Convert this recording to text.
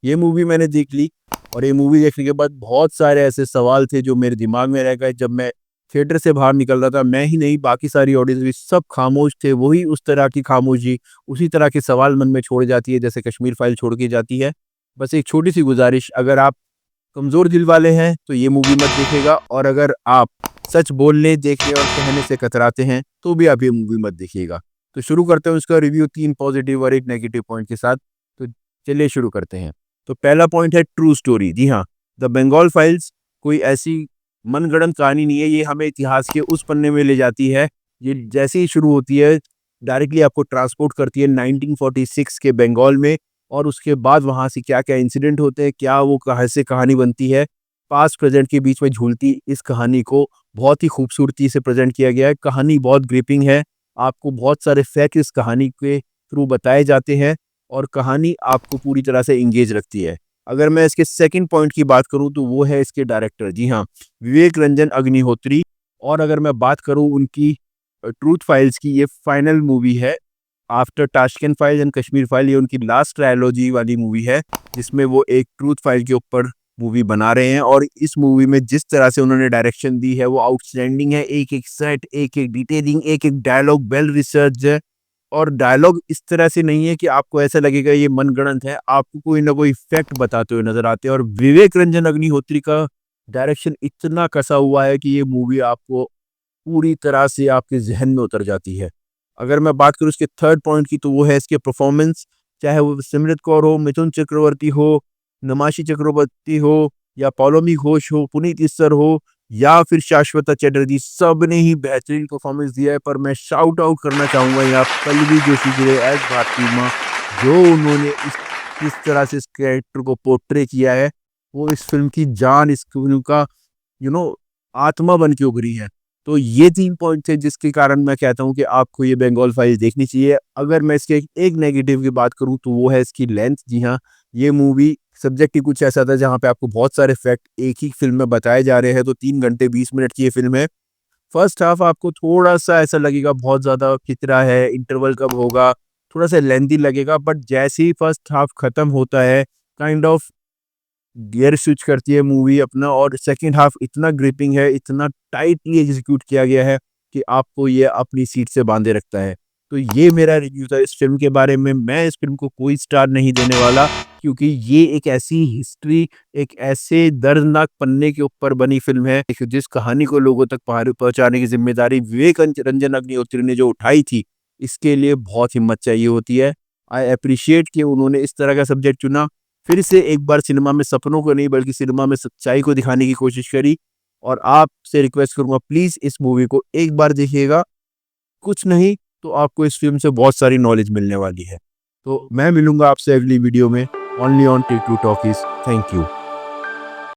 ये मूवी मैंने देख ली और ये मूवी देखने के बाद बहुत सारे ऐसे सवाल थे जो मेरे दिमाग में रह गए। जब मैं थिएटर से बाहर निकल रहा था, मैं ही नहीं बाकी सारी ऑडियंस भी सब खामोश थे। वही उस तरह की खामोशी, उसी तरह के सवाल मन में छोड़ जाती है जैसे कश्मीर फाइल छोड़ के जाती है। बस एक छोटी सी गुजारिश, अगर आप कमज़ोर दिल वाले हैं तो ये मूवी मत देखिएगा, और अगर आप सच बोलने, देखने और कहने से कतराते हैं तो भी आप ये मूवी मत देखिएगा। तो शुरू करते हैं उसका रिव्यू 3 पॉजिटिव और 1 नेगेटिव पॉइंट के साथ। तो चलिए शुरू करते हैं। तो पहला पॉइंट है ट्रू स्टोरी। जी हाँ, द बंगाल फाइल्स कोई ऐसी मनगढ़ंत कहानी नहीं है, ये हमें इतिहास के उस पन्ने में ले जाती है। ये जैसे ही शुरू होती है डायरेक्टली आपको ट्रांसपोर्ट करती है 1946 के बंगाल में, और उसके बाद वहाँ से क्या-क्या इंसिडेंट होते हैं, क्या वो कहाँ से कहानी बनती है, पास्ट प्रेज़ेंट के बीच में झूलती इस कहानी को बहुत ही खूबसूरती से प्रेज़ेंट किया गया है। कहानी बहुत ग्रिपिंग है, आपको बहुत सारे फैक्ट इस कहानी के थ्रू बताए जाते हैं और कहानी आपको पूरी तरह से एंगेज रखती है। अगर मैं इसके सेकंड पॉइंट की बात करूँ तो वो है इसके डायरेक्टर। जी हाँ, विवेक रंजन अग्निहोत्री। और अगर मैं बात करूँ उनकी ट्रूथ फाइल्स की, ये फाइनल मूवी है after Tashkent file and Kashmir file. ये उनकी लास्ट ट्रायलॉजी वाली मूवी है जिसमें वो एक ट्रूथ फाइल के ऊपर मूवी बना रहे हैं, और इस मूवी में जिस तरह से उन्होंने डायरेक्शन दी है वो आउटस्टैंडिंग है। एक-एक सेट, एक-एक डिटेलिंग, एक-एक डायलॉग वेल रिसर्च्ड है, और डायलॉग इस तरह से नहीं है कि आपको ऐसा लगेगा ये मनगढ़ंत है, आपको कोई ना कोई फैक्ट बताते हुए नज़र आते हैं। और विवेक रंजन अग्निहोत्री का डायरेक्शन इतना कसा हुआ है कि ये मूवी आपको पूरी तरह से आपके ज़हन में उतर जाती है। अगर मैं बात करूँ इसके थर्ड पॉइंट की तो वो है इसके परफॉर्मेंस, चाहे वो सिमरत कौर हो, मिथुन चक्रवर्ती हो, नमाशी चक्रवर्ती हो, या पौलोमी घोष हो, पुनीत इस्सर हो, या फिर शाश्वता चटर्जी, सबने ही बेहतरीन परफॉर्मेंस दिया है। पर मैं शाउट आउट करना चाहूँगा यहाँ पल्लवी जोशी के लिए एज़ भारती माँ, जो उन्होंने इस किस तरह से इस कैरेक्टर को पोर्ट्रे किया है, वो इस फ़िल्म की जान, इस फ़िल्म का यू नो आत्मा बन के उभरी है। तो ये 3 पॉइंट थे जिसके कारण मैं कहता हूँ कि आपको ये बंगाल फाइल्स देखनी चाहिए। अगर मैं इसके एक नेगेटिव की बात करूँ तो वो है इसकी लेंथ। जी हाँ, ये मूवी सब्जेक्ट ही कुछ ऐसा था जहाँ पे आपको बहुत सारे फैक्ट एक ही फ़िल्म में बताए जा रहे हैं। तो 3 घंटे 20 मिनट की ये फ़िल्म है। फर्स्ट हाफ आपको थोड़ा-सा ऐसा लगेगा बहुत ज़्यादा खिंचरा है, इंटरवल कब होगा, थोड़ा-सा लेंथी लगेगा, बट जैसे ही फर्स्ट हाफ खत्म होता है, काइंड ऑफ गियर स्विच करती है मूवी अपना, और सेकंड हाफ इतना ग्रिपिंग है, इतना टाइटली एग्जीक्यूट किया गया है कि आपको ये अपनी सीट से बांधे रखता है। तो ये मेरा रिव्यू था इस फ़िल्म के बारे में। मैं इस फ़िल्म को कोई स्टार नहीं देने वाला, क्योंकि ये एक ऐसी हिस्ट्री, एक ऐसे दर्दनाक पन्ने के ऊपर बनी फ़िल्म है कि जिस कहानी को लोगों तक पहुँचाने की ज़िम्मेदारी विवेक रंजन अग्निहोत्री ने जो उठाई थी, इसके लिए बहुत हिम्मत चाहिए होती है। आई एप्रिशिएट कि उन्होंने इस तरह का सब्जेक्ट चुना। फिर से एक बार सिनेमा में सपनों को नहीं बल्कि सिनेमा में सच्चाई को दिखाने की कोशिश करी, और आपसे रिक्वेस्ट करूँगा प्लीज़ इस मूवी को एक बार देखिएगा। कुछ नहीं तो आपको इस फ़िल्म से बहुत सारी नॉलेज मिलने वाली है। तो मैं मिलूँगा आपसे अगली वीडियो में, only on tick two talkies. Thank you.